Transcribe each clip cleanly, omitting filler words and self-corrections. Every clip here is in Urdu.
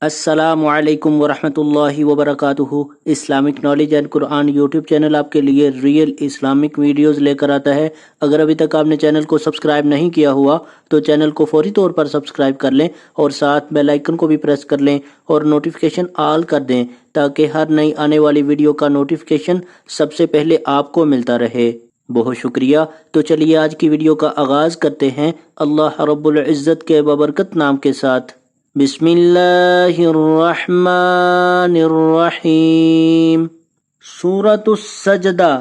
السلام علیکم ورحمۃ اللہ وبرکاتہ۔ Islamic knowledge and Quran YouTube channel آپ کے لیے ریئل اسلامک ویڈیوز لے کر آتا ہے۔ اگر ابھی تک آپ نے چینل کو سبسکرائب نہیں کیا ہوا تو چینل کو فوری طور پر سبسکرائب کر لیں اور ساتھ بیل آئیکن کو بھی پریس کر لیں اور نوٹیفیکیشن آل کر دیں تاکہ ہر نئی آنے والی ویڈیو کا نوٹیفیکیشن سب سے پہلے آپ کو ملتا رہے۔ بہت شکریہ۔ تو چلیے آج کی ویڈیو کا آغاز کرتے ہیں اللہ رب العزت کے بابرکت نام کے ساتھ۔ بسم اللہ الرحمن الرحیم۔ سورۃ السجدہ۔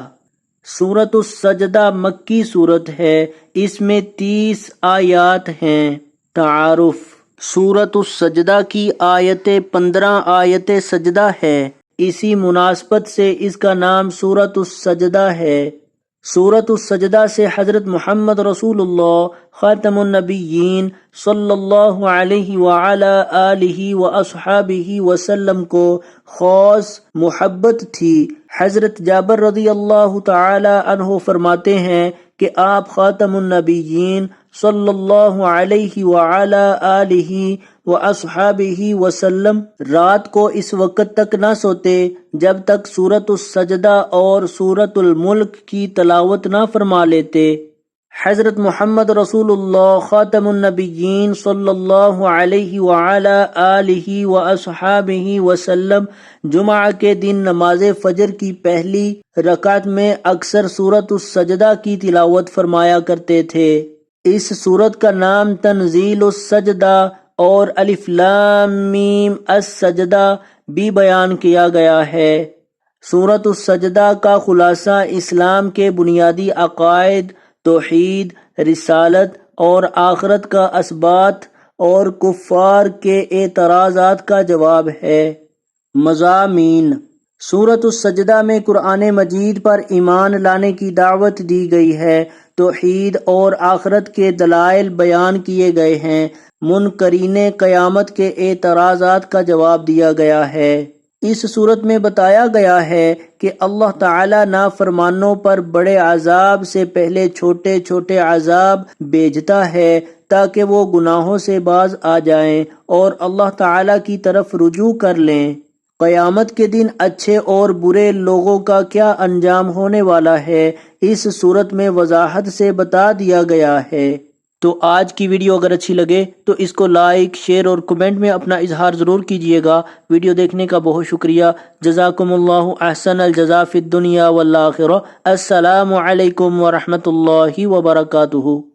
سورۃ السجدہ مکی سورت ہے، اس میں 30 آیات ہیں۔ تعارف: سورۃ السجدہ کی آیتیں 15 آیت سجدہ ہے، اسی مناسبت سے اس کا نام سورۃ السجدہ ہے۔ سورۃ السجدہ سے حضرت محمد رسول اللہ خاتم النبیین صلی اللہ علیہ وعلی آلہ واصحابہ وسلم کو خاص محبت تھی۔ حضرت جابر رضی اللہ تعالی عنہ فرماتے ہیں کہ آپ خاتم النبیین صلی اللہ علیہ وعلی آلہ واصحابہ وسلم رات کو اس وقت تک نہ سوتے جب تک سورۃ السجدہ اور سورۃ الملک کی تلاوت نہ فرما لیتے۔ حضرت محمد رسول اللہ خاتم النبیین صلی اللہ علیہ وعلی آلہ واصحابہ وسلم جمعہ کے دن نماز فجر کی پہلی رکعت میں اکثر سورۃ السجدہ کی تلاوت فرمایا کرتے تھے۔ اس سورت کا نام تنزیل السجدہ اور الف لام میم السجدہ بھی بیان کیا گیا ہے۔ سورۃ السجدہ کا خلاصہ اسلام کے بنیادی عقائد، توحید، رسالت اور آخرت کا اثبات اور کفار کے اعتراضات کا جواب ہے۔ مضامین: سورۃ السجدہ میں قرآن مجید پر ایمان لانے کی دعوت دی گئی ہے، توحید اور آخرت کے دلائل بیان کیے گئے ہیں، منکرین قیامت کے اعتراضات کا جواب دیا گیا ہے۔ اس صورت میں بتایا گیا ہے کہ اللہ تعالی نافرمانوں پر بڑے عذاب سے پہلے چھوٹے چھوٹے عذاب بھیجتا ہے تاکہ وہ گناہوں سے باز آ جائیں اور اللہ تعالی کی طرف رجوع کر لیں۔ قیامت کے دن اچھے اور برے لوگوں کا کیا انجام ہونے والا ہے، اس صورت میں وضاحت سے بتا دیا گیا ہے۔ تو آج کی ویڈیو اگر اچھی لگے تو اس کو لائک، شیئر اور کمنٹ میں اپنا اظہار ضرور کیجئے گا۔ ویڈیو دیکھنے کا بہت شکریہ۔ جزاکم اللہ احسن الجزاء فی الدنیا والآخرہ۔ السلام علیکم ورحمۃ اللہ وبرکاتہ۔